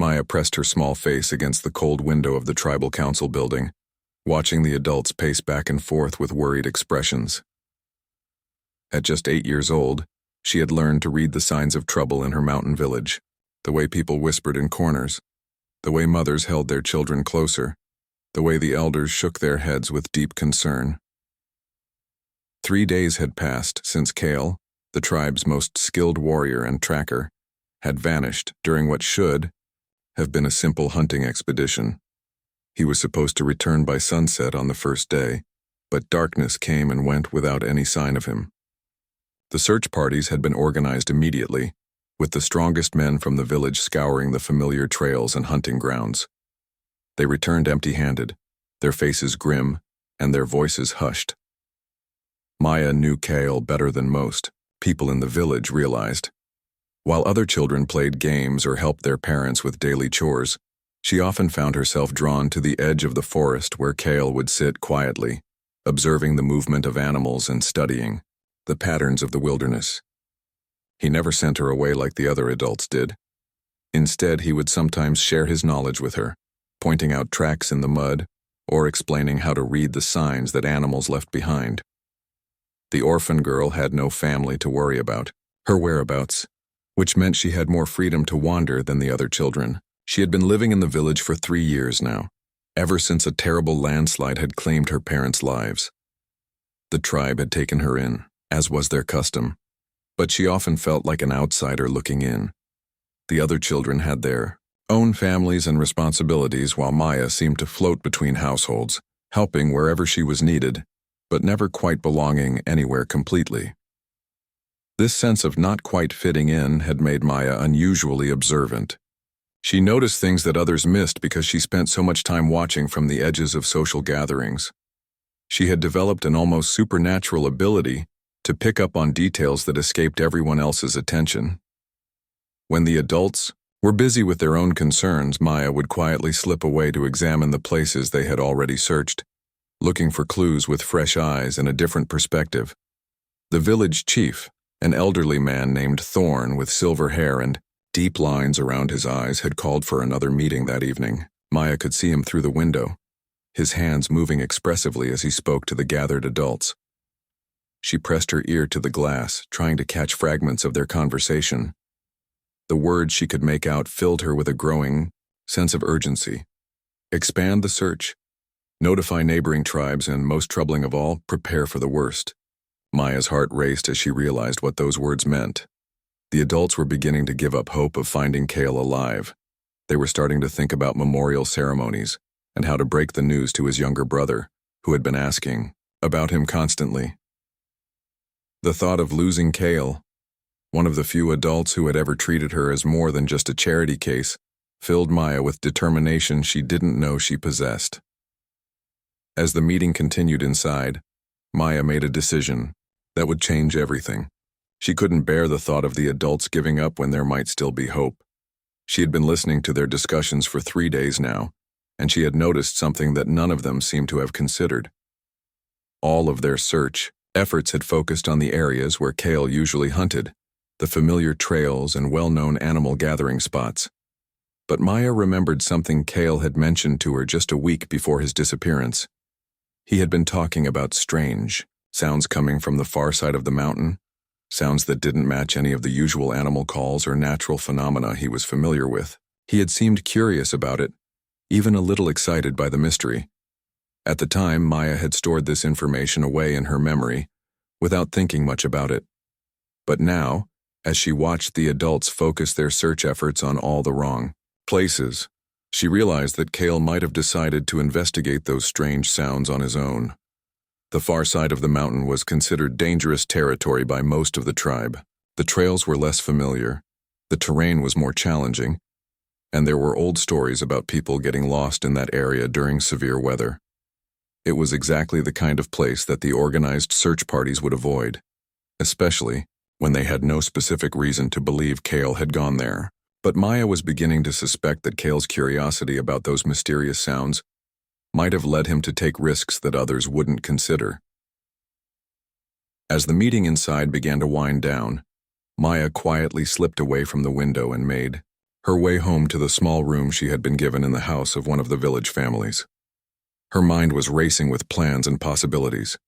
Maya pressed her small face against the cold window of the tribal council building, watching the adults pace back and forth with worried expressions. At just 8 years old, she had learned to read the signs of trouble in her mountain village, the way people whispered in corners, the way mothers held their children closer, the way the elders shook their heads with deep concern. 3 days had passed since Kale, the tribe's most skilled warrior and tracker, had vanished during what should have been a simple hunting expedition. He was supposed to return by sunset on the first day, but darkness came and went without any sign of him. The search parties had been organized immediately, with the strongest men from the village scouring the familiar trails and hunting grounds. They returned empty-handed, their faces grim and their voices hushed. Maya knew Kale better than most people in the village realized. While other children played games or helped their parents with daily chores, she often found herself drawn to the edge of the forest where Kale would sit quietly, observing the movement of animals and studying the patterns of the wilderness. He never sent her away like the other adults did. Instead, he would sometimes share his knowledge with her, pointing out tracks in the mud or explaining how to read the signs that animals left behind. The orphan girl had no family to worry about her whereabouts, which meant she had more freedom to wander than the other children. She had been living in the village for 3 years now, ever since a terrible landslide had claimed her parents' lives. The tribe had taken her in, as was their custom, but she often felt like an outsider looking in. The other children had their own families and responsibilities, while Maya seemed to float between households, helping wherever she was needed, but never quite belonging anywhere completely. This sense of not quite fitting in had made Maya unusually observant. She noticed things that others missed because she spent so much time watching from the edges of social gatherings. She had developed an almost supernatural ability to pick up on details that escaped everyone else's attention. When the adults were busy with their own concerns, Maya would quietly slip away to examine the places they had already searched, looking for clues with fresh eyes and a different perspective. The village chief, an elderly man named Thorn with silver hair and deep lines around his eyes, had called for another meeting that evening. Maya could see him through the window, his hands moving expressively as he spoke to the gathered adults. She pressed her ear to the glass, trying to catch fragments of their conversation. The words she could make out filled her with a growing sense of urgency. Expand the search, notify neighboring tribes, and most troubling of all, prepare for the worst. Maya's heart raced as she realized what those words meant. The adults were beginning to give up hope of finding Kale alive. They were starting to think about memorial ceremonies and how to break the news to his younger brother, who had been asking about him constantly. The thought of losing Kale, one of the few adults who had ever treated her as more than just a charity case, filled Maya with determination she didn't know she possessed. As the meeting continued inside, Maya made a decision that would change everything. She couldn't bear the thought of the adults giving up when there might still be hope. She had been listening to their discussions for 3 days now, and she had noticed something that none of them seemed to have considered. All of their search efforts had focused on the areas where Kale usually hunted, the familiar trails and well-known animal gathering spots. But Maya remembered something Kale had mentioned to her just a week before his disappearance. He had been talking about strange sounds coming from the far side of the mountain, sounds that didn't match any of the usual animal calls or natural phenomena he was familiar with. He had seemed curious about it, even a little excited by the mystery. At the time, Maya had stored this information away in her memory, without thinking much about it. But now, as she watched the adults focus their search efforts on all the wrong places, she realized that Kale might have decided to investigate those strange sounds on his own. The far side of the mountain was considered dangerous territory by most of the tribe. The trails were less familiar, the terrain was more challenging, and there were old stories about people getting lost in that area during severe weather. It was exactly the kind of place that the organized search parties would avoid, especially when they had no specific reason to believe Kale had gone there. But Maya was beginning to suspect that Kale's curiosity about those mysterious sounds might have led him to take risks that others wouldn't consider. As the meeting inside began to wind down, Maya quietly slipped away from the window and made her way home to the small room she had been given in the house of one of the village families. Her mind was racing with plans and possibilities.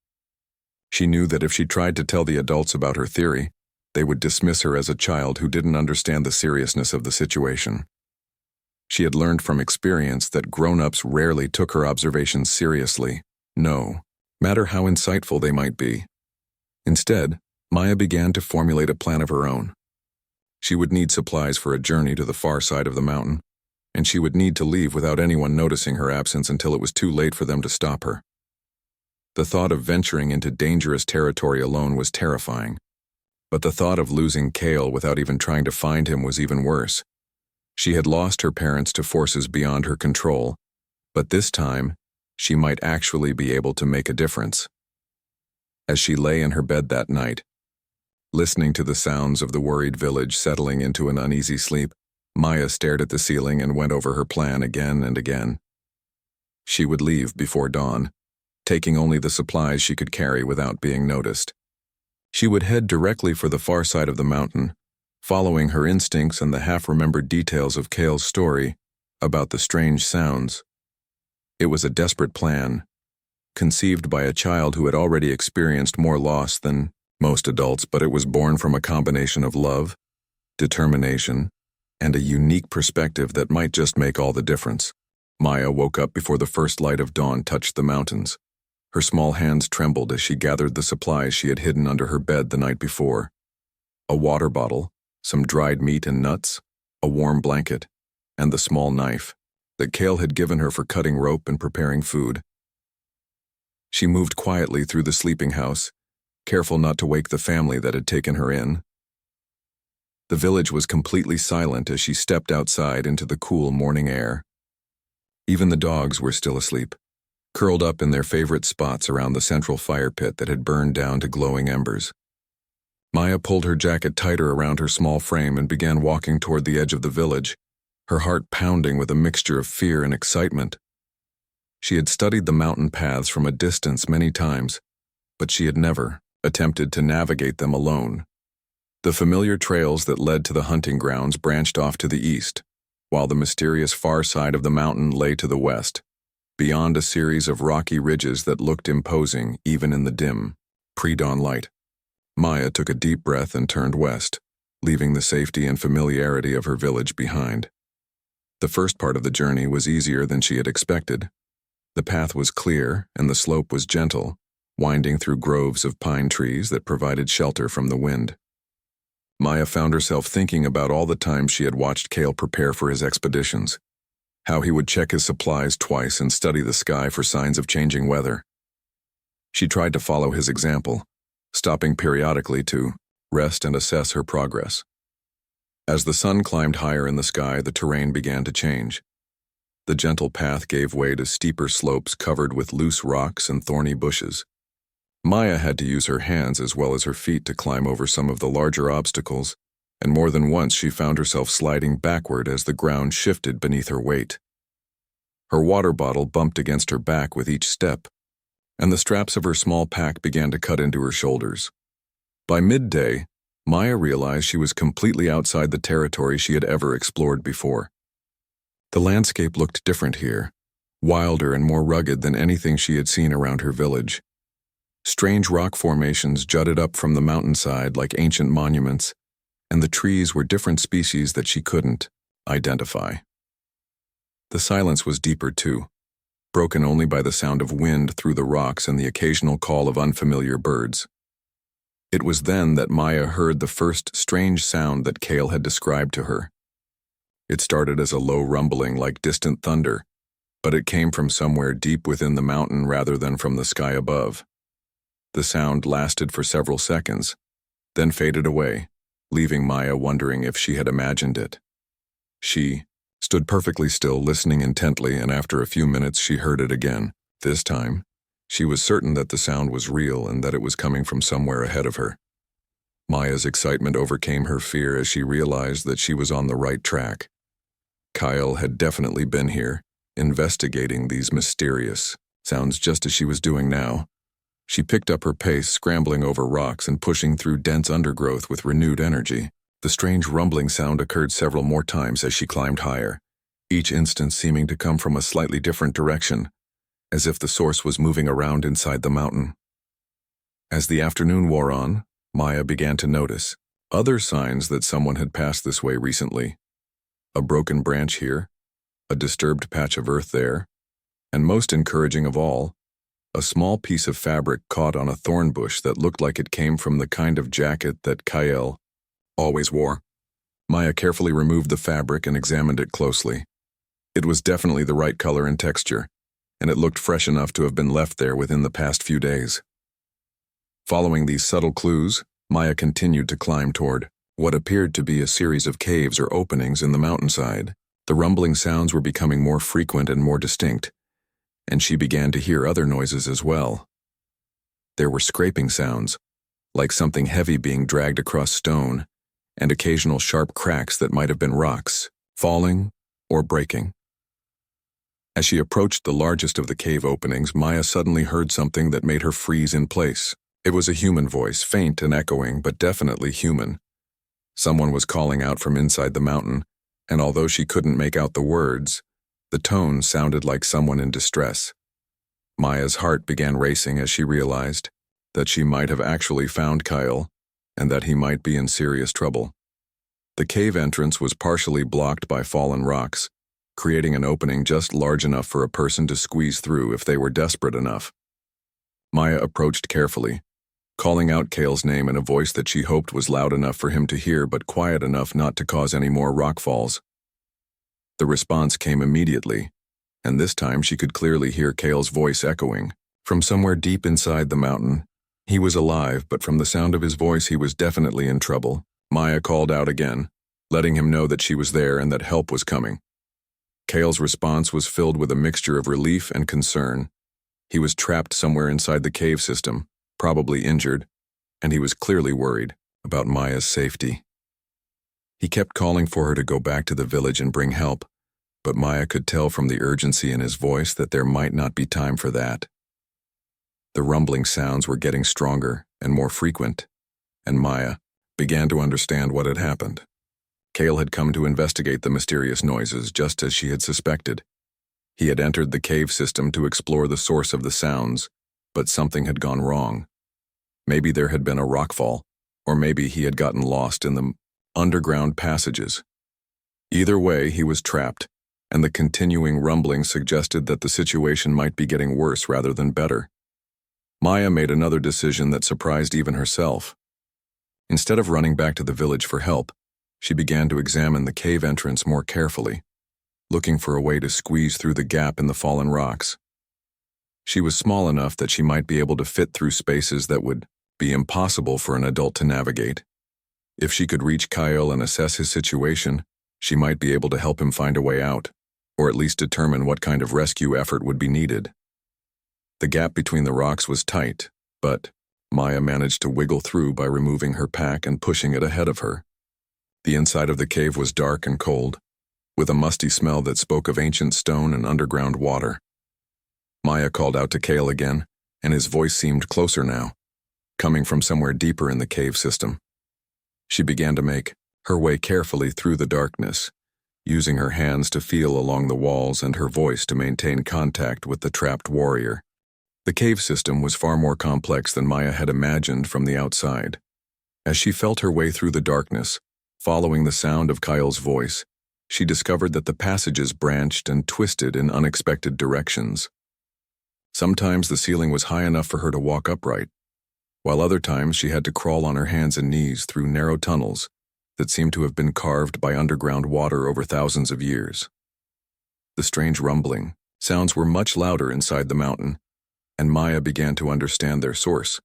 She knew that if she tried to tell the adults about her theory, they would dismiss her as a child who didn't understand the seriousness of the situation. She had learned from experience that grown-ups rarely took her observations seriously, no matter how insightful they might be. Instead, Maya began to formulate a plan of her own. She would need supplies for a journey to the far side of the mountain, and she would need to leave without anyone noticing her absence until it was too late for them to stop her. The thought of venturing into dangerous territory alone was terrifying, but the thought of losing Cale without even trying to find him was even worse. She had lost her parents to forces beyond her control, but this time, she might actually be able to make a difference. As she lay in her bed that night, listening to the sounds of the worried village settling into an uneasy sleep, Maya stared at the ceiling and went over her plan again and again. She would leave before dawn, taking only the supplies she could carry without being noticed. She would head directly for the far side of the mountain, following her instincts and the half-remembered details of Cale's story about the strange sounds. It was a desperate plan, conceived by a child who had already experienced more loss than most adults, but it was born from a combination of love, determination, and a unique perspective that might just make all the difference. Maya woke up before the first light of dawn touched the mountains. Her small hands trembled as she gathered the supplies she had hidden under her bed the night before. A water bottle, some dried meat and nuts, a warm blanket, and the small knife that Cale had given her for cutting rope and preparing food. She moved quietly through the sleeping house, careful not to wake the family that had taken her in. The village was completely silent as she stepped outside into the cool morning air. Even the dogs were still asleep, curled up in their favorite spots around the central fire pit that had burned down to glowing embers. Maya pulled her jacket tighter around her small frame and began walking toward the edge of the village, her heart pounding with a mixture of fear and excitement. She had studied the mountain paths from a distance many times, but she had never attempted to navigate them alone. The familiar trails that led to the hunting grounds branched off to the east, while the mysterious far side of the mountain lay to the west, beyond a series of rocky ridges that looked imposing even in the dim, pre-dawn light. Maya took a deep breath and turned west, leaving the safety and familiarity of her village behind. The first part of the journey was easier than she had expected. The path was clear and the slope was gentle, winding through groves of pine trees that provided shelter from the wind. Maya found herself thinking about all the times she had watched Cale prepare for his expeditions, how he would check his supplies twice and study the sky for signs of changing weather. She tried to follow his example, stopping periodically to rest and assess her progress. As the sun climbed higher in the sky, the terrain began to change. The gentle path gave way to steeper slopes covered with loose rocks and thorny bushes. Maya had to use her hands as well as her feet to climb over some of the larger obstacles, and more than once she found herself sliding backward as the ground shifted beneath her weight. Her water bottle bumped against her back with each step, and the straps of her small pack began to cut into her shoulders. By midday, Maya realized she was completely outside the territory she had ever explored before. The landscape looked different here, wilder and more rugged than anything she had seen around her village. Strange rock formations jutted up from the mountainside like ancient monuments, and the trees were different species that she couldn't identify. The silence was deeper too, broken only by the sound of wind through the rocks and the occasional call of unfamiliar birds. It was then that Maya heard the first strange sound that Cale had described to her. It started as a low rumbling like distant thunder, but it came from somewhere deep within the mountain rather than from the sky above. The sound lasted for several seconds, then faded away, leaving Maya wondering if she had imagined it. She stood perfectly still, listening intently, and after a few minutes she heard it again. This time, she was certain that the sound was real and that it was coming from somewhere ahead of her. Maya's excitement overcame her fear as she realized that she was on the right track. Kyle had definitely been here, investigating these mysterious sounds just as she was doing now. She picked up her pace, scrambling over rocks and pushing through dense undergrowth with renewed energy. The strange rumbling sound occurred several more times as she climbed higher, each instance seeming to come from a slightly different direction, as if the source was moving around inside the mountain. As the afternoon wore on, Maya began to notice other signs that someone had passed this way recently. A broken branch here, a disturbed patch of earth there, and most encouraging of all, a small piece of fabric caught on a thorn bush that looked like it came from the kind of jacket that Kyle always wore. Maya carefully removed the fabric and examined it closely. It was definitely the right color and texture, and it looked fresh enough to have been left there within the past few days. Following these subtle clues, Maya continued to climb toward what appeared to be a series of caves or openings in the mountainside. The rumbling sounds were becoming more frequent and more distinct, and she began to hear other noises as well. There were scraping sounds, like something heavy being dragged across stone, and occasional sharp cracks that might have been rocks, falling or breaking. As she approached the largest of the cave openings, Maya suddenly heard something that made her freeze in place. It was a human voice, faint and echoing, but definitely human. Someone was calling out from inside the mountain, and although she couldn't make out the words, the tone sounded like someone in distress. Maya's heart began racing as she realized that she might have actually found Kyle, and that he might be in serious trouble. The cave entrance was partially blocked by fallen rocks, creating an opening just large enough for a person to squeeze through if they were desperate enough. Maya approached carefully, calling out Kyle's name in a voice that she hoped was loud enough for him to hear but quiet enough not to cause any more rock falls. The response came immediately, and this time she could clearly hear Kyle's voice echoing. From somewhere deep inside the mountain, he was alive, but from the sound of his voice he was definitely in trouble. Maya called out again, letting him know that she was there and that help was coming. Kyle's response was filled with a mixture of relief and concern. He was trapped somewhere inside the cave system, probably injured, and he was clearly worried about Maya's safety. He kept calling for her to go back to the village and bring help, but Maya could tell from the urgency in his voice that there might not be time for that. The rumbling sounds were getting stronger and more frequent, and Maya began to understand what had happened. Kyle had come to investigate the mysterious noises just as she had suspected. He had entered the cave system to explore the source of the sounds, but something had gone wrong. Maybe there had been a rockfall, or maybe he had gotten lost in the underground passages. Either way, he was trapped, and the continuing rumbling suggested that the situation might be getting worse rather than better. Maya made another decision that surprised even herself. Instead of running back to the village for help, she began to examine the cave entrance more carefully, looking for a way to squeeze through the gap in the fallen rocks. She was small enough that she might be able to fit through spaces that would be impossible for an adult to navigate. If she could reach Kyle and assess his situation, she might be able to help him find a way out, or at least determine what kind of rescue effort would be needed. The gap between the rocks was tight, but Maya managed to wiggle through by removing her pack and pushing it ahead of her. The inside of the cave was dark and cold, with a musty smell that spoke of ancient stone and underground water. Maya called out to Kyle again, and his voice seemed closer now, coming from somewhere deeper in the cave system. She began to make her way carefully through the darkness, using her hands to feel along the walls and her voice to maintain contact with the trapped warrior. The cave system was far more complex than Maya had imagined from the outside. As she felt her way through the darkness, following the sound of Kyle's voice, she discovered that the passages branched and twisted in unexpected directions. Sometimes the ceiling was high enough for her to walk upright, while other times she had to crawl on her hands and knees through narrow tunnels that seemed to have been carved by underground water over thousands of years. The strange rumbling sounds were much louder inside the mountain, and Maya began to understand their source.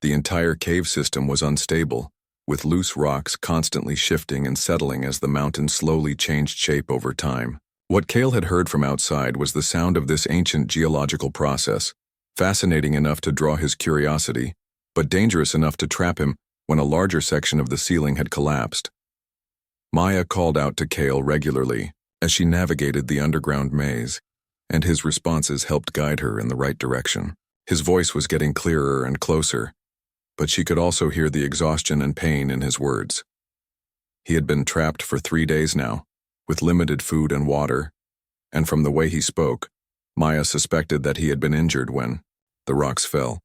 The entire cave system was unstable, with loose rocks constantly shifting and settling as the mountain slowly changed shape over time. What Kyle had heard from outside was the sound of this ancient geological process, fascinating enough to draw his curiosity, but dangerous enough to trap him when a larger section of the ceiling had collapsed. Maya called out to Kyle regularly as she navigated the underground maze, and his responses helped guide her in the right direction. His voice was getting clearer and closer, but she could also hear the exhaustion and pain in his words. He had been trapped for 3 days now, with limited food and water, and from the way he spoke, Maya suspected that he had been injured when the rocks fell.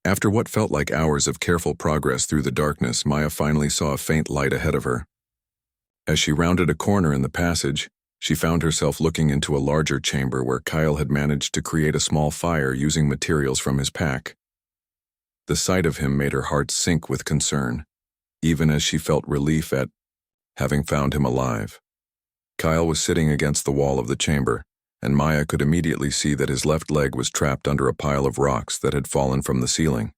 After what felt like hours of careful progress through the darkness, Maya finally saw a faint light ahead of her. As she rounded a corner in the passage, she found herself looking into a larger chamber where Kyle had managed to create a small fire using materials from his pack. The sight of him made her heart sink with concern, even as she felt relief at having found him alive. Kyle was sitting against the wall of the chamber, and Maya could immediately see that his left leg was trapped under a pile of rocks that had fallen from the ceiling.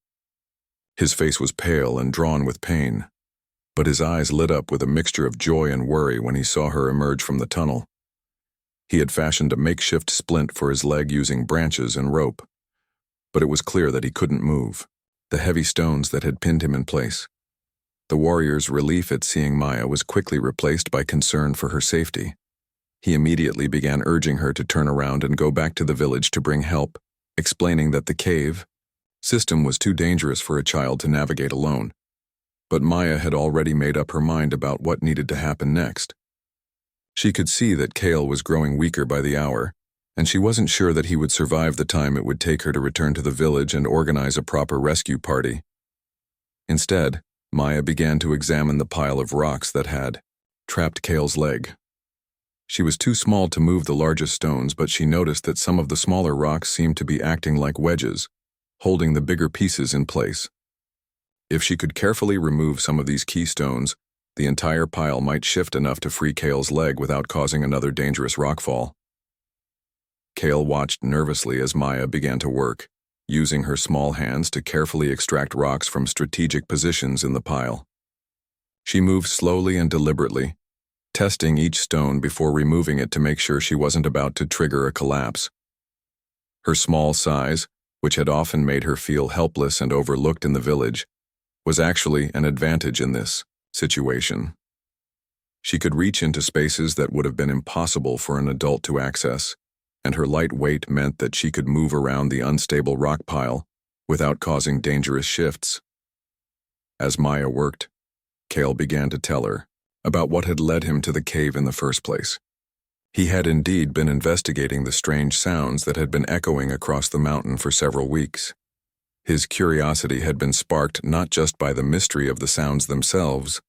His face was pale and drawn with pain, but his eyes lit up with a mixture of joy and worry when he saw her emerge from the tunnel. He had fashioned a makeshift splint for his leg using branches and rope, but it was clear that he couldn't move, the heavy stones that had pinned him in place. The warrior's relief at seeing Maya was quickly replaced by concern for her safety. He immediately began urging her to turn around and go back to the village to bring help, explaining that the cave system was too dangerous for a child to navigate alone. But Maya had already made up her mind about what needed to happen next. She could see that Kale was growing weaker by the hour, and she wasn't sure that he would survive the time it would take her to return to the village and organize a proper rescue party. Instead, Maya began to examine the pile of rocks that had trapped Kale's leg. She was too small to move the largest stones, but she noticed that some of the smaller rocks seemed to be acting like wedges, holding the bigger pieces in place. If she could carefully remove some of these key stones, the entire pile might shift enough to free Kale's leg without causing another dangerous rockfall. Kale watched nervously as Maya began to work, using her small hands to carefully extract rocks from strategic positions in the pile. She moved slowly and deliberately, testing each stone before removing it to make sure she wasn't about to trigger a collapse. Her small size, which had often made her feel helpless and overlooked in the village, was actually an advantage in this situation. She could reach into spaces that would have been impossible for an adult to access, and her light weight meant that she could move around the unstable rock pile without causing dangerous shifts. As Maya worked, Kale began to tell her about what had led him to the cave in the first place. He had indeed been investigating the strange sounds that had been echoing across the mountain for several weeks. His curiosity had been sparked not just by the mystery of the sounds themselves,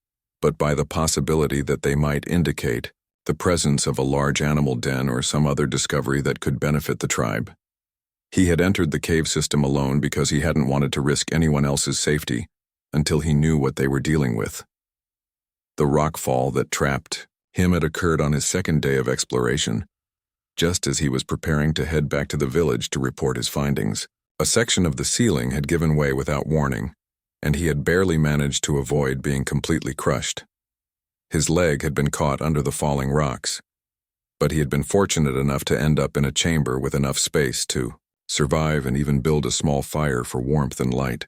but by the possibility that they might indicate the presence of a large animal den or some other discovery that could benefit the tribe. He had entered the cave system alone because he hadn't wanted to risk anyone else's safety until he knew what they were dealing with. The rockfall that trapped him had occurred on his second day of exploration, just as he was preparing to head back to the village to report his findings. A section of the ceiling had given way without warning, and he had barely managed to avoid being completely crushed. His leg had been caught under the falling rocks, but he had been fortunate enough to end up in a chamber with enough space to survive and even build a small fire for warmth and light.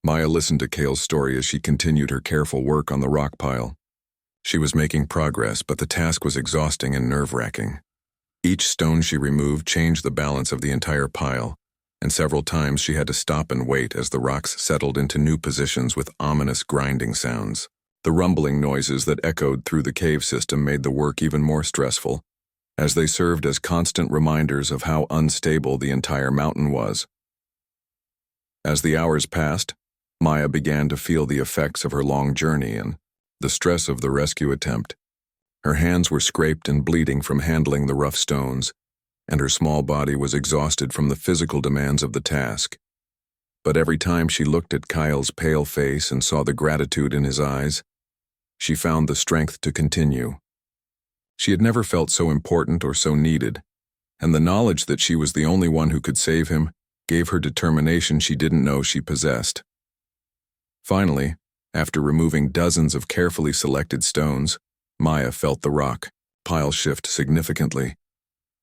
Maya listened to Kale's story as she continued her careful work on the rock pile. She was making progress, but the task was exhausting and nerve-wracking. Each stone she removed changed the balance of the entire pile, and several times she had to stop and wait as the rocks settled into new positions with ominous grinding sounds. The rumbling noises that echoed through the cave system made the work even more stressful, as they served as constant reminders of how unstable the entire mountain was. As the hours passed, Maya began to feel the effects of her long journey and the stress of the rescue attempt. Her hands were scraped and bleeding from handling the rough stones, and her small body was exhausted from the physical demands of the task. But every time she looked at Kyle's pale face and saw the gratitude in his eyes, she found the strength to continue. She had never felt so important or so needed, and the knowledge that she was the only one who could save him gave her determination she didn't know she possessed. Finally, after removing dozens of carefully selected stones, Maya felt the rock pile shift significantly.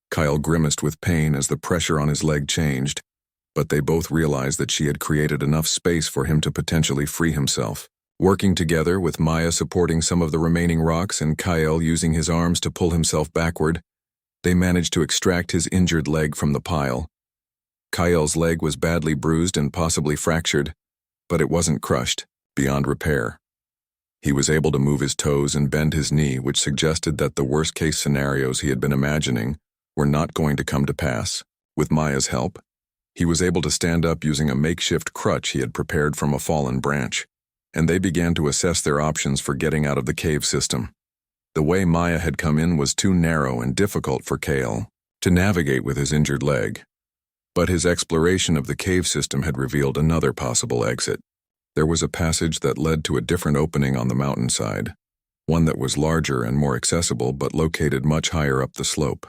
Kyle grimaced with pain as the pressure on his leg changed, but they both realized that she had created enough space for him to potentially free himself. Working together, with Maya supporting some of the remaining rocks and Kyle using his arms to pull himself backward, they managed to extract his injured leg from the pile. Kyle's leg was badly bruised and possibly fractured, but it wasn't crushed beyond repair. He was able to move his toes and bend his knee, which suggested that the worst-case scenarios he had been imagining were not going to come to pass. With Maya's help, he was able to stand up using a makeshift crutch he had prepared from a fallen branch, and they began to assess their options for getting out of the cave system. The way Maya had come in was too narrow and difficult for Kale to navigate with his injured leg. But his exploration of the cave system had revealed another possible exit. There was a passage that led to a different opening on the mountainside, one that was larger and more accessible but located much higher up the slope.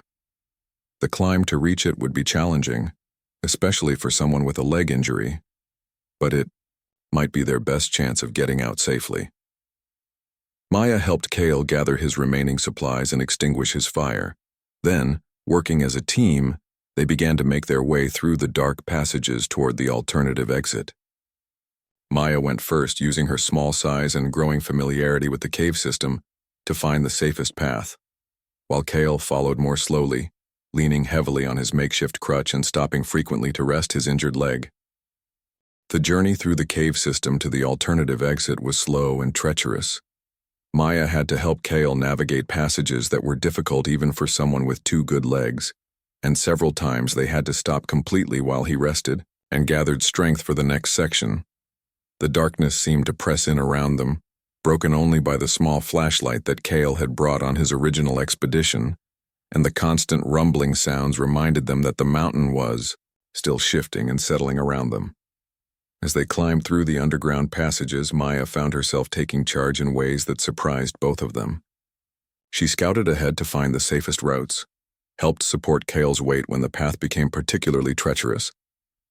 The climb to reach it would be challenging, especially for someone with a leg injury, but it might be their best chance of getting out safely. Maya helped Kale gather his remaining supplies and extinguish his fire. Then, working as a team, they began to make their way through the dark passages toward the alternative exit. Maya went first, using her small size and growing familiarity with the cave system to find the safest path, while Kale followed more slowly, leaning heavily on his makeshift crutch and stopping frequently to rest his injured leg. The journey through the cave system to the alternative exit was slow and treacherous. Maya had to help Kale navigate passages that were difficult even for someone with two good legs, and several times they had to stop completely while he rested and gathered strength for the next section. The darkness seemed to press in around them, broken only by the small flashlight that Kale had brought on his original expedition, and the constant rumbling sounds reminded them that the mountain was still shifting and settling around them. As they climbed through the underground passages, Maya found herself taking charge in ways that surprised both of them. She scouted ahead to find the safest routes, helped support Kale's weight when the path became particularly treacherous,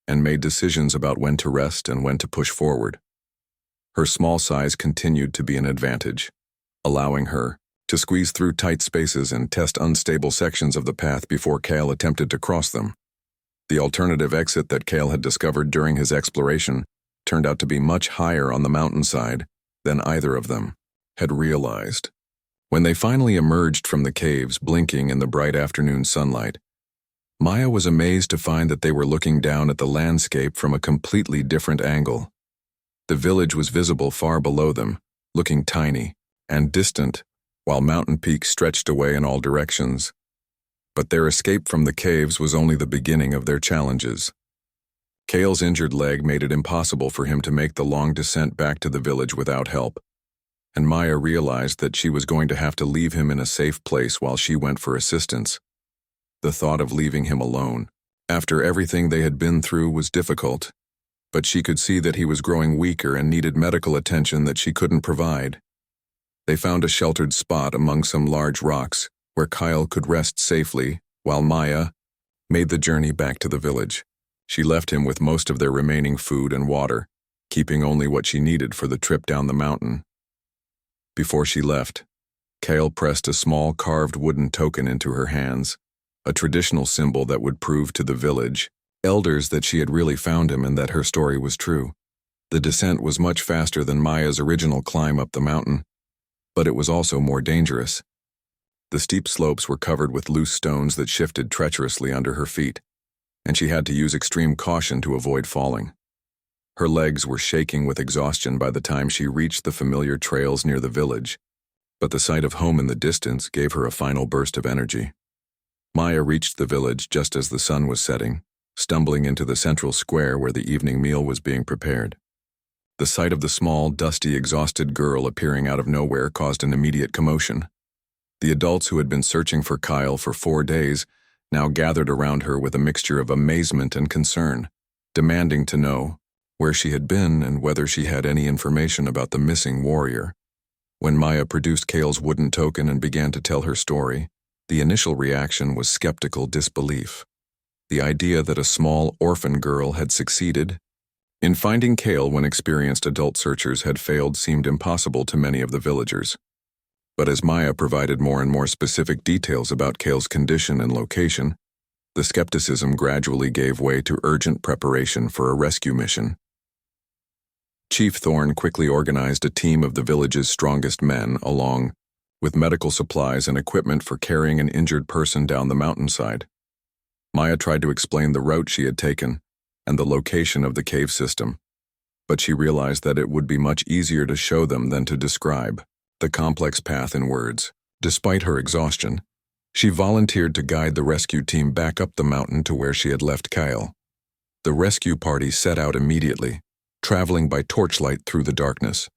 and made decisions about when to rest and when to push forward. Her small size continued to be an advantage, allowing her to squeeze through tight spaces and test unstable sections of the path before Kale attempted to cross them. The alternative exit that Kale had discovered during his exploration turned out to be much higher on the mountainside than either of them had realized. When they finally emerged from the caves, blinking in the bright afternoon sunlight, Maya was amazed to find that they were looking down at the landscape from a completely different angle. The village was visible far below them, looking tiny and distant, while mountain peaks stretched away in all directions. But their escape from the caves was only the beginning of their challenges. Kale's injured leg made it impossible for him to make the long descent back to the village without help, and Maya realized that she was going to have to leave him in a safe place while she went for assistance. The thought of leaving him alone, after everything they had been through, was difficult, but she could see that he was growing weaker and needed medical attention that she couldn't provide. They found a sheltered spot among some large rocks where Kyle could rest safely while Maya made the journey back to the village. She left him with most of their remaining food and water, keeping only what she needed for the trip down the mountain. Before she left, Kale pressed a small carved wooden token into her hands, a traditional symbol that would prove to the village elders that she had really found him and that her story was true. The descent was much faster than Maya's original climb up the mountain, but it was also more dangerous. The steep slopes were covered with loose stones that shifted treacherously under her feet, and she had to use extreme caution to avoid falling. Her legs were shaking with exhaustion by the time she reached the familiar trails near the village, but the sight of home in the distance gave her a final burst of energy. Maya reached the village just as the sun was setting, stumbling into the central square where the evening meal was being prepared. The sight of the small, dusty, exhausted girl appearing out of nowhere caused an immediate commotion. The adults who had been searching for Kyle for 4 days now gathered around her with a mixture of amazement and concern, demanding to know where she had been and whether she had any information about the missing warrior. When Maya produced Kale's wooden token and began to tell her story, the initial reaction was skeptical disbelief. The idea that a small orphan girl had succeeded in finding Kale when experienced adult searchers had failed seemed impossible to many of the villagers. But as Maya provided more and more specific details about Kale's condition and location, the skepticism gradually gave way to urgent preparation for a rescue mission. Chief Thorne quickly organized a team of the village's strongest men along with medical supplies and equipment for carrying an injured person down the mountainside. Maya tried to explain the route she had taken and the location of the cave system, but she realized that it would be much easier to show them than to describe the complex path in words. Despite her exhaustion, she volunteered to guide the rescue team back up the mountain to where she had left Kyle. The rescue party set out immediately, traveling by torchlight through the darkness.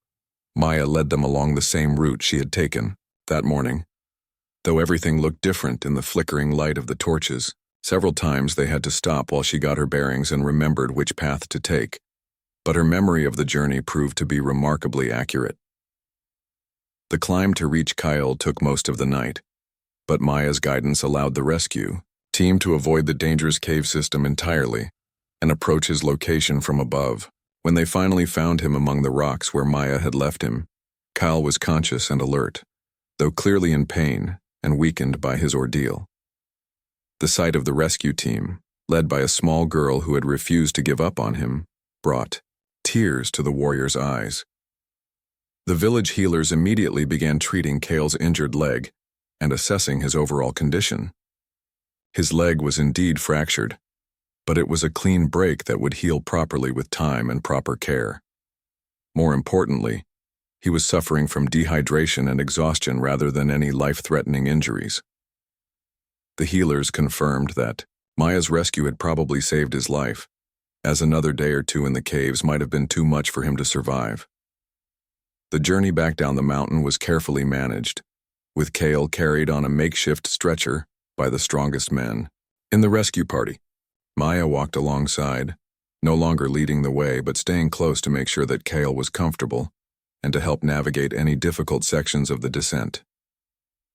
Maya led them along the same route she had taken that morning. Though everything looked different in the flickering light of the torches, several times they had to stop while she got her bearings and remembered which path to take. But her memory of the journey proved to be remarkably accurate. The climb to reach Kyle took most of the night, but Maya's guidance allowed the rescue team to avoid the dangerous cave system entirely and approach his location from above. When they finally found him among the rocks where Maya had left him, Kyle was conscious and alert, though clearly in pain and weakened by his ordeal. The sight of the rescue team, led by a small girl who had refused to give up on him, brought tears to the warrior's eyes. The village healers immediately began treating Kale's injured leg and assessing his overall condition. His leg was indeed fractured, but it was a clean break that would heal properly with time and proper care. More importantly, he was suffering from dehydration and exhaustion rather than any life-threatening injuries. The healers confirmed that Maya's rescue had probably saved his life, as another day or two in the caves might have been too much for him to survive. The journey back down the mountain was carefully managed, with Kale carried on a makeshift stretcher by the strongest men in the rescue party. Maya walked alongside, no longer leading the way but staying close to make sure that Kale was comfortable and to help navigate any difficult sections of the descent.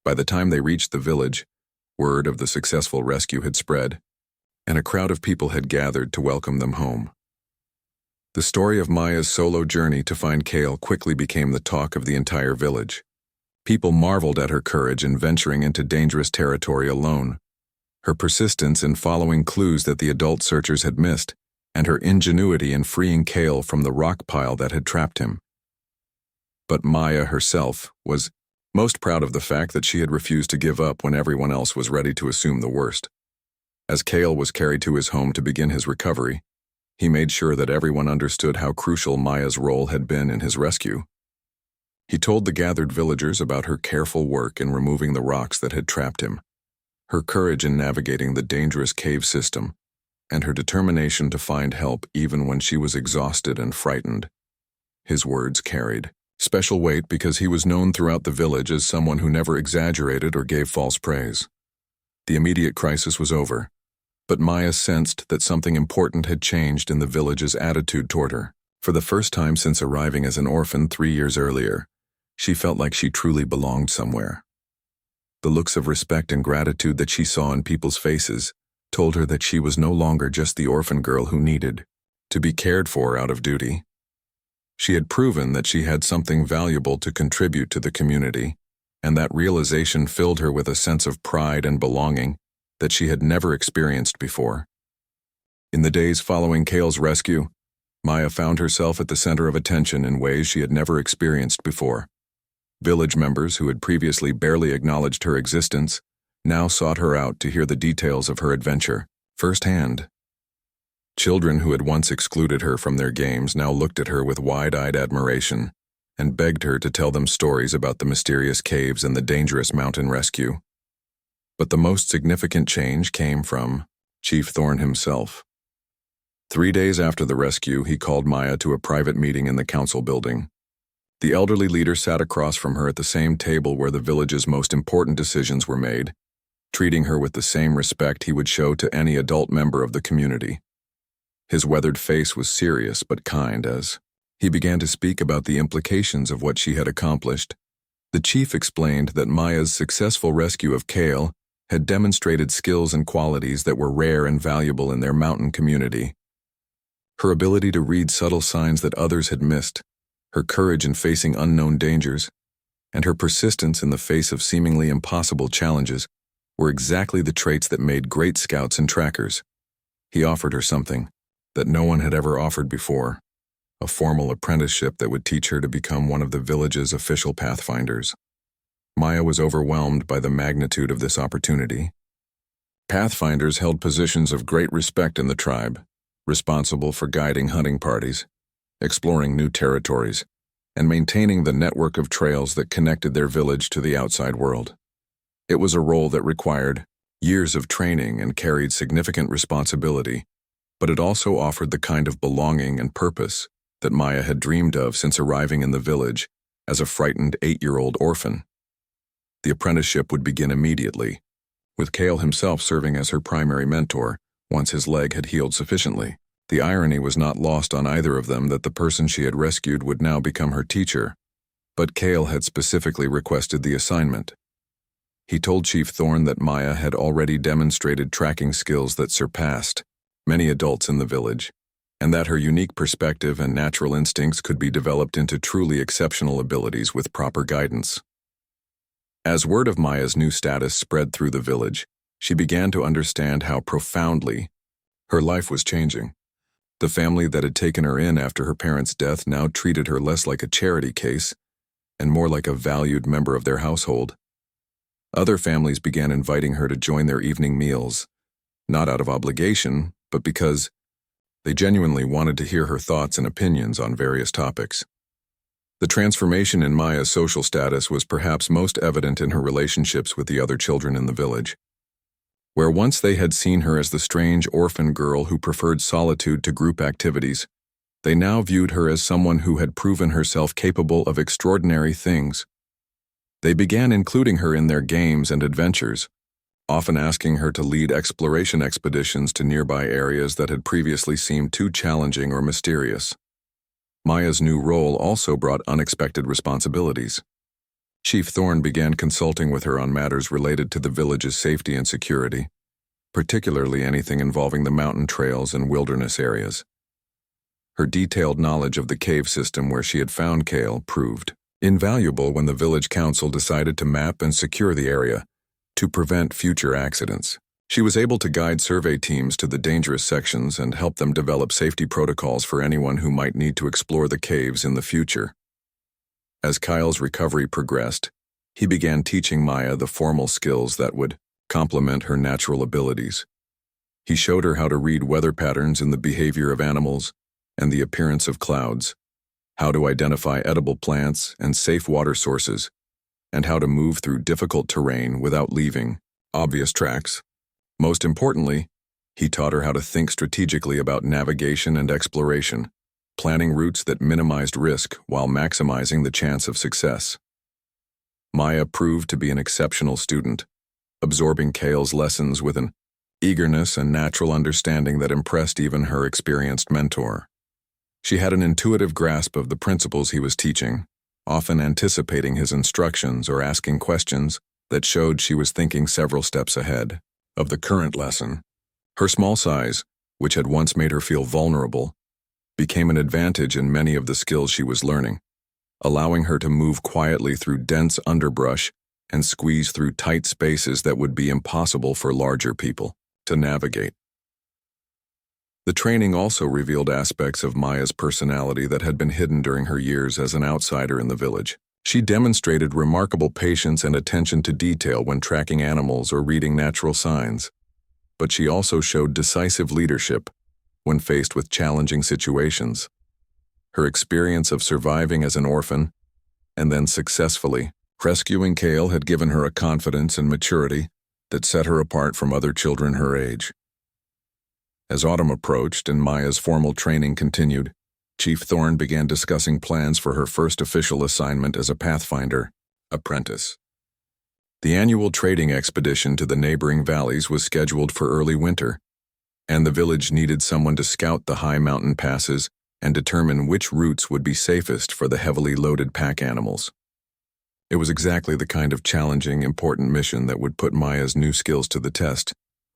By the time they reached the village, word of the successful rescue had spread, and a crowd of people had gathered to welcome them home. The story of Maya's solo journey to find Kale quickly became the talk of the entire village. People marveled at her courage in venturing into dangerous territory alone, her persistence in following clues that the adult searchers had missed, and her ingenuity in freeing Kale from the rock pile that had trapped him. But Maya herself was most proud of the fact that she had refused to give up when everyone else was ready to assume the worst. As Kale was carried to his home to begin his recovery, he made sure that everyone understood how crucial Maya's role had been in his rescue. He told the gathered villagers about her careful work in removing the rocks that had trapped him, her courage in navigating the dangerous cave system, and her determination to find help even when she was exhausted and frightened. His words carried special weight because he was known throughout the village as someone who never exaggerated or gave false praise. The immediate crisis was over, but Maya sensed that something important had changed in the village's attitude toward her. For the first time since arriving as an orphan 3 years earlier, she felt like she truly belonged somewhere. The looks of respect and gratitude that she saw in people's faces told her that she was no longer just the orphan girl who needed to be cared for out of duty. She had proven that she had something valuable to contribute to the community, and that realization filled her with a sense of pride and belonging that she had never experienced before. In the days following Kale's rescue, Maya found herself at the center of attention in ways she had never experienced before. Village members who had previously barely acknowledged her existence now sought her out to hear the details of her adventure firsthand. Children who had once excluded her from their games now looked at her with wide-eyed admiration and begged her to tell them stories about the mysterious caves and the dangerous mountain rescue. But the most significant change came from Chief Thorne himself. 3 days after the rescue, he called Maya to a private meeting in the council building. The elderly leader sat across from her at the same table where the village's most important decisions were made, treating her with the same respect he would show to any adult member of the community. His weathered face was serious but kind as he began to speak about the implications of what she had accomplished. The chief explained that Maya's successful rescue of Kale had demonstrated skills and qualities that were rare and valuable in their mountain community. Her ability to read subtle signs that others had missed, her courage in facing unknown dangers, and her persistence in the face of seemingly impossible challenges were exactly the traits that made great scouts and trackers. He offered her something that no one had ever offered before, a formal apprenticeship that would teach her to become one of the village's official pathfinders. Maya was overwhelmed by the magnitude of this opportunity. Pathfinders held positions of great respect in the tribe, responsible for guiding hunting parties, exploring new territories, and maintaining the network of trails that connected their village to the outside world. It was a role that required years of training and carried significant responsibility, but it also offered the kind of belonging and purpose that Maya had dreamed of since arriving in the village as a frightened 8-year-old orphan. The apprenticeship would begin immediately, with Cale himself serving as her primary mentor once his leg had healed sufficiently. The irony was not lost on either of them that the person she had rescued would now become her teacher, but Cale had specifically requested the assignment. He told Chief Thorne that Maya had already demonstrated tracking skills that surpassed many adults in the village, and that her unique perspective and natural instincts could be developed into truly exceptional abilities with proper guidance. As word of Maya's new status spread through the village, she began to understand how profoundly her life was changing. The family that had taken her in after her parents' death now treated her less like a charity case and more like a valued member of their household. Other families began inviting her to join their evening meals, not out of obligation, but because they genuinely wanted to hear her thoughts and opinions on various topics. The transformation in Maya's social status was perhaps most evident in her relationships with the other children in the village. Where once they had seen her as the strange orphan girl who preferred solitude to group activities, they now viewed her as someone who had proven herself capable of extraordinary things. They began including her in their games and adventures, often asking her to lead exploration expeditions to nearby areas that had previously seemed too challenging or mysterious. Maya's new role also brought unexpected responsibilities. Chief Thorne began consulting with her on matters related to the village's safety and security, particularly anything involving the mountain trails and wilderness areas. Her detailed knowledge of the cave system where she had found Cale proved invaluable when the village council decided to map and secure the area to prevent future accidents. She was able to guide survey teams to the dangerous sections and help them develop safety protocols for anyone who might need to explore the caves in the future. As Kyle's recovery progressed, he began teaching Maya the formal skills that would complement her natural abilities. He showed her how to read weather patterns in the behavior of animals and the appearance of clouds, how to identify edible plants and safe water sources, and how to move through difficult terrain without leaving obvious tracks. Most importantly, he taught her how to think strategically about navigation and exploration, planning routes that minimized risk while maximizing the chance of success. Maya proved to be an exceptional student, absorbing Cale's lessons with an eagerness and natural understanding that impressed even her experienced mentor. She had an intuitive grasp of the principles he was teaching, often anticipating his instructions or asking questions that showed she was thinking several steps ahead of the current lesson. Her small size, which had once made her feel vulnerable, became an advantage in many of the skills she was learning, allowing her to move quietly through dense underbrush and squeeze through tight spaces that would be impossible for larger people to navigate. The training also revealed aspects of Maya's personality that had been hidden during her years as an outsider in the village. She demonstrated remarkable patience and attention to detail when tracking animals or reading natural signs, but she also showed decisive leadership when faced with challenging situations. Her experience of surviving as an orphan and then successfully rescuing Cale had given her a confidence and maturity that set her apart from other children her age. As autumn approached and Maya's formal training continued, Chief Thorne began discussing plans for her first official assignment as a Pathfinder apprentice. The annual trading expedition to the neighboring valleys was scheduled for early winter, and the village needed someone to scout the high mountain passes and determine which routes would be safest for the heavily loaded pack animals. It was exactly the kind of challenging, important mission that would put Maya's new skills to the test,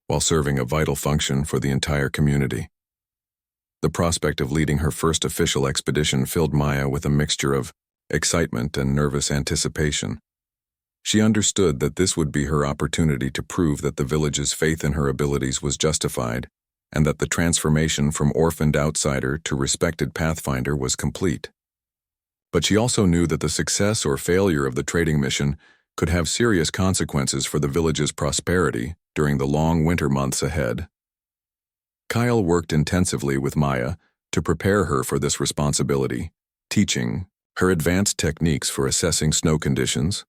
while serving a vital function for the entire community. The prospect of leading her first official expedition filled Maya with a mixture of excitement and nervous anticipation. She understood that this would be her opportunity to prove that the village's faith in her abilities was justified, and that the transformation from orphaned outsider to respected Pathfinder was complete. But she also knew that the success or failure of the trading mission could have serious consequences for the village's prosperity during the long winter months ahead. Kyle worked intensively with Maya, to prepare her for this responsibility, teaching her advanced techniques for assessing snow conditions,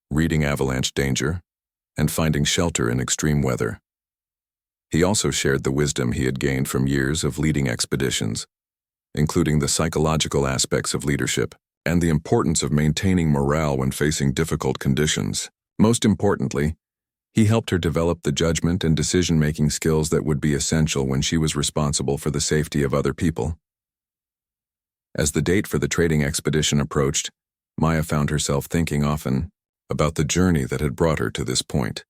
reading avalanche danger, and finding shelter in extreme weather. He also shared the wisdom he had gained from years of leading expeditions, including the psychological aspects of leadership and the importance of maintaining morale when facing difficult conditions. Most importantly, he helped her develop the judgment and decision-making skills that would be essential when she was responsible for the safety of other people. As the date for the trading expedition approached, Maya found herself thinking often about the journey that had brought her to this point.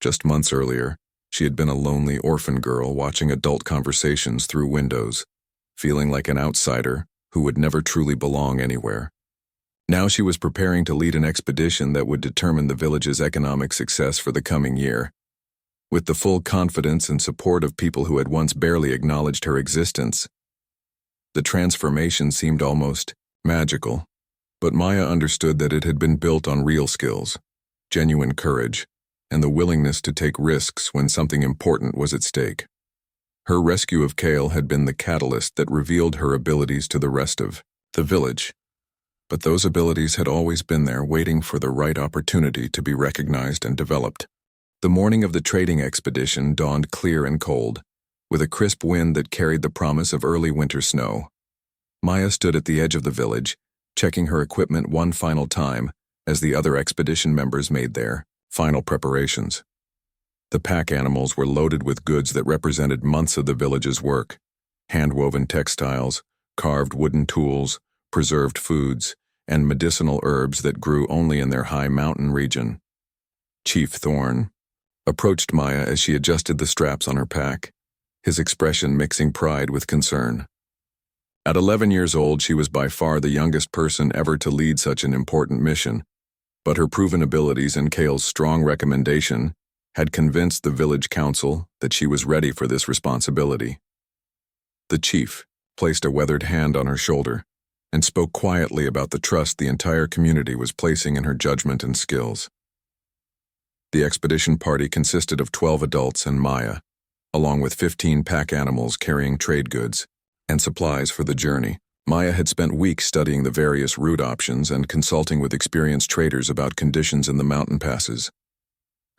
Just months earlier, she had been a lonely orphan girl watching adult conversations through windows, feeling like an outsider who would never truly belong anywhere. Now she was preparing to lead an expedition that would determine the village's economic success for the coming year. With the full confidence and support of people who had once barely acknowledged her existence, the transformation seemed almost magical. But Maya understood that it had been built on real skills, genuine courage, and the willingness to take risks when something important was at stake. Her rescue of Kale had been the catalyst that revealed her abilities to the rest of the village. But those abilities had always been there, waiting for the right opportunity to be recognized and developed. The morning of the trading expedition dawned clear and cold, with a crisp wind that carried the promise of early winter snow. Maya stood at the edge of the village, checking her equipment one final time as the other expedition members made their final preparations. The pack animals were loaded with goods that represented months of the village's work: hand-woven textiles, carved wooden tools, preserved foods, and medicinal herbs that grew only in their high mountain region. Chief Thorn approached Maya as she adjusted the straps on her pack, his expression mixing pride with concern. At 11 years old, she was by far the youngest person ever to lead such an important mission, but her proven abilities and Kale's strong recommendation had convinced the village council that she was ready for this responsibility. The chief placed a weathered hand on her shoulder and spoke quietly about the trust the entire community was placing in her judgment and skills. The expedition party consisted of 12 adults and Maya, along with 15 pack animals carrying trade goods and supplies for the journey. Maya had spent weeks studying the various route options and consulting with experienced traders about conditions in the mountain passes.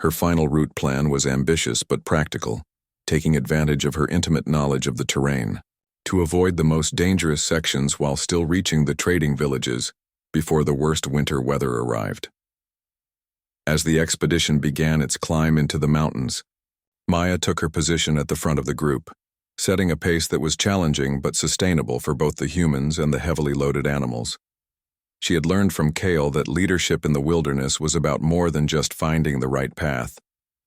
Her final route plan was ambitious but practical, taking advantage of her intimate knowledge of the terrain to avoid the most dangerous sections while still reaching the trading villages before the worst winter weather arrived. As the expedition began its climb into the mountains, Maya took her position at the front of the group, setting a pace that was challenging but sustainable for both the humans and the heavily loaded animals. She had learned from Kale that leadership in the wilderness was about more than just finding the right path.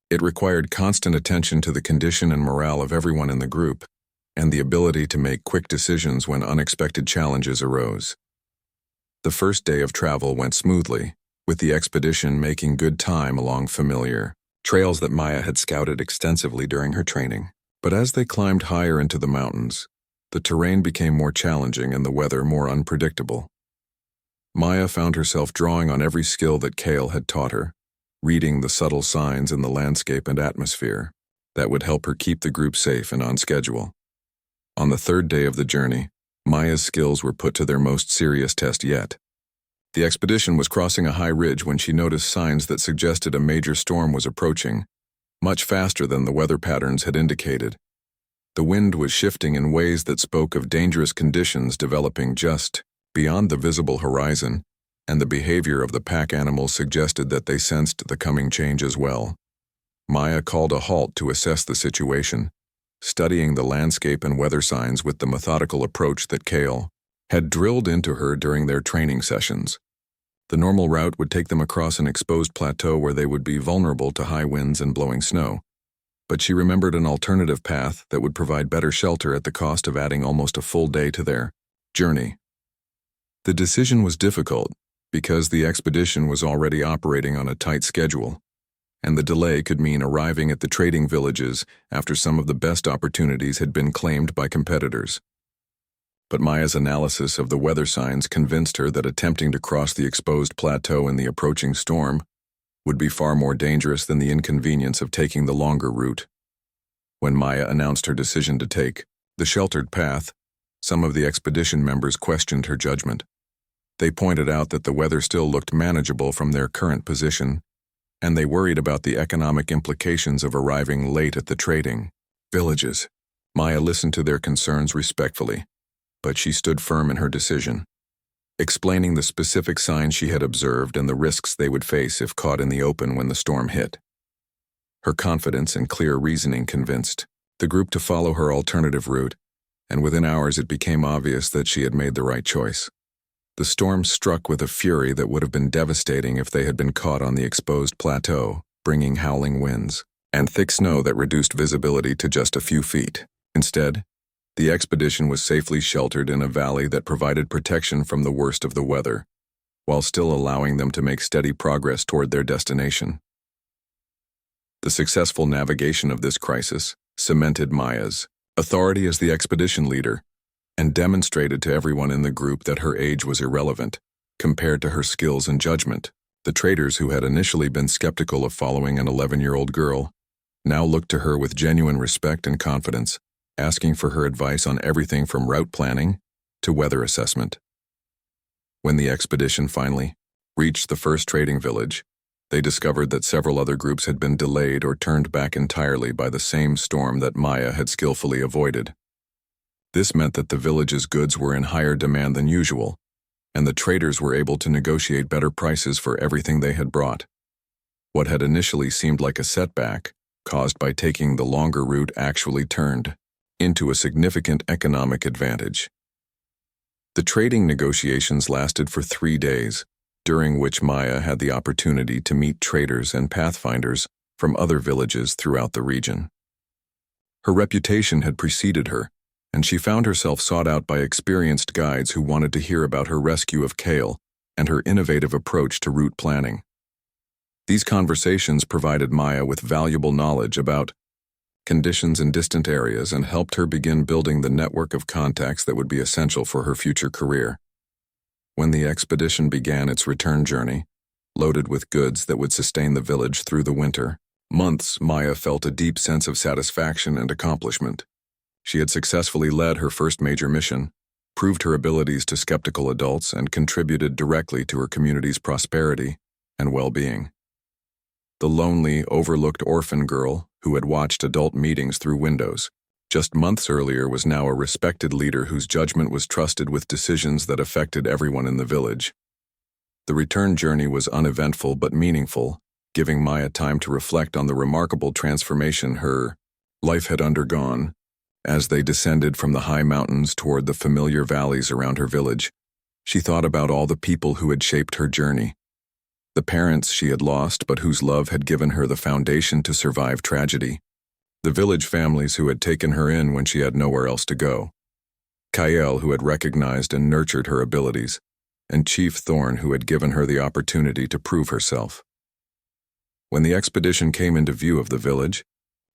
It required constant attention to the condition and morale of everyone in the group, and the ability to make quick decisions when unexpected challenges arose. The first day of travel went smoothly, with the expedition making good time along familiar trails that Maya had scouted extensively during her training. But as they climbed higher into the mountains, the terrain became more challenging and the weather more unpredictable. Maya found herself drawing on every skill that Kale had taught her, reading the subtle signs in the landscape and atmosphere that would help her keep the group safe and on schedule. On the third day of the journey, Maya's skills were put to their most serious test yet. The expedition was crossing a high ridge when she noticed signs that suggested a major storm was approaching, much faster than the weather patterns had indicated. The wind was shifting in ways that spoke of dangerous conditions developing just beyond the visible horizon, and the behavior of the pack animals suggested that they sensed the coming change as well. Maya called a halt to assess the situation, studying the landscape and weather signs with the methodical approach that Kale had drilled into her during their training sessions. The normal route would take them across an exposed plateau where they would be vulnerable to high winds and blowing snow. But she remembered an alternative path that would provide better shelter at the cost of adding almost a full day to their journey. The decision was difficult because the expedition was already operating on a tight schedule, and the delay could mean arriving at the trading villages after some of the best opportunities had been claimed by competitors. But Maya's analysis of the weather signs convinced her that attempting to cross the exposed plateau in the approaching storm would be far more dangerous than the inconvenience of taking the longer route. When Maya announced her decision to take the sheltered path, Some of the expedition members questioned her judgment. They pointed out that the weather still looked manageable from their current position, and they worried about the economic implications of arriving late at the trading villages. Maya listened to their concerns respectfully, but she stood firm in her decision, explaining the specific signs she had observed and the risks they would face if caught in the open when the storm hit. Her confidence and clear reasoning convinced the group to follow her alternative route, and within hours it became obvious that she had made the right choice. The storm struck with a fury that would have been devastating if they had been caught on the exposed plateau, bringing howling winds and thick snow that reduced visibility to just a few feet. Instead, the expedition was safely sheltered in a valley that provided protection from the worst of the weather, while still allowing them to make steady progress toward their destination. The successful navigation of this crisis cemented Maya's authority as the expedition leader and demonstrated to everyone in the group that her age was irrelevant compared to her skills and judgment. The traders who had initially been skeptical of following an 11-year-old girl now looked to her with genuine respect and confidence, asking for her advice on everything from route planning to weather assessment. When the expedition finally reached the first trading village, they discovered that several other groups had been delayed or turned back entirely by the same storm that Maya had skillfully avoided. This meant that the village's goods were in higher demand than usual, and the traders were able to negotiate better prices for everything they had brought. What had initially seemed like a setback, caused by taking the longer route, actually turned into a significant economic advantage. The trading negotiations lasted for 3 days, during which Maya had the opportunity to meet traders and pathfinders from other villages throughout the region. Her reputation had preceded her, and she found herself sought out by experienced guides who wanted to hear about her rescue of Kale and her innovative approach to route planning. These conversations provided Maya with valuable knowledge about conditions in distant areas and helped her begin building the network of contacts that would be essential for her future career. When the expedition began its return journey, loaded with goods that would sustain the village through the winter months, Maya felt a deep sense of satisfaction and accomplishment. She had successfully led her first major mission, proved her abilities to skeptical adults, and contributed directly to her community's prosperity and well-being. The lonely, overlooked orphan girl who had watched adult meetings through windows just months earlier was now a respected leader whose judgment was trusted with decisions that affected everyone in the village. The return journey was uneventful but meaningful, giving Maya time to reflect on the remarkable transformation her life had undergone. As they descended from the high mountains toward the familiar valleys around her village, she thought about all the people who had shaped her journey. The parents she had lost but whose love had given her the foundation to survive tragedy. The village families who had taken her in when she had nowhere else to go. Kael, who had recognized and nurtured her abilities, and Chief Thorn, who had given her the opportunity to prove herself. When the expedition came into view of the village,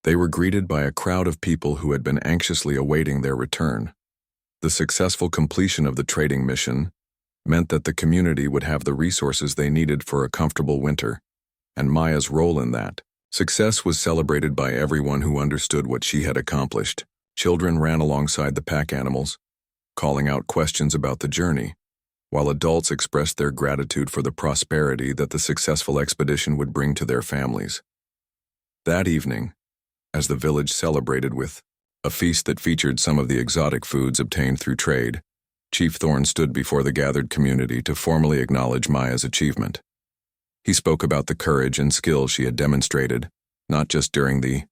they were greeted by a crowd of people who had been anxiously awaiting their return. The successful completion of the trading mission meant that the community would have the resources they needed for a comfortable winter, and Maya's role in that success was celebrated by everyone who understood what she had accomplished. Children ran alongside the pack animals, calling out questions about the journey, while adults expressed their gratitude for the prosperity that the successful expedition would bring to their families. That evening, as the village celebrated with a feast that featured some of the exotic foods obtained through trade, Chief Thorn stood before the gathered community to formally acknowledge Maya's achievement. He spoke about the courage and skill she had demonstrated, not just during the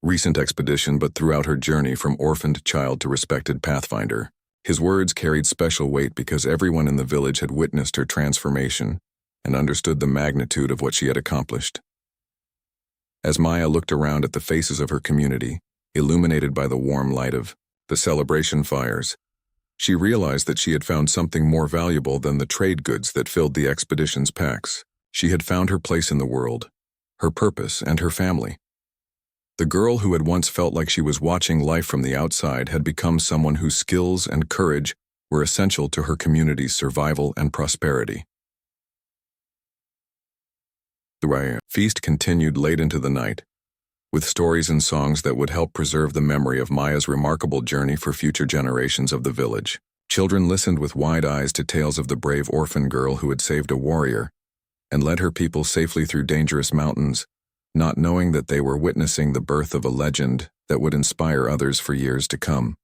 recent expedition but throughout her journey from orphaned child to respected pathfinder. His words carried special weight because everyone in the village had witnessed her transformation and understood the magnitude of what she had accomplished. As Maya looked around at the faces of her community, illuminated by the warm light of the celebration fires, she realized that she had found something more valuable than the trade goods that filled the expedition's packs. She had found her place in the world, her purpose, and her family. The girl who had once felt like she was watching life from the outside had become someone whose skills and courage were essential to her community's survival and prosperity. The feast continued late into the night, with stories and songs that would help preserve the memory of Maya's remarkable journey for future generations of the village. Children listened with wide eyes to tales of the brave orphan girl who had saved a warrior and led her people safely through dangerous mountains, not knowing that they were witnessing the birth of a legend that would inspire others for years to come.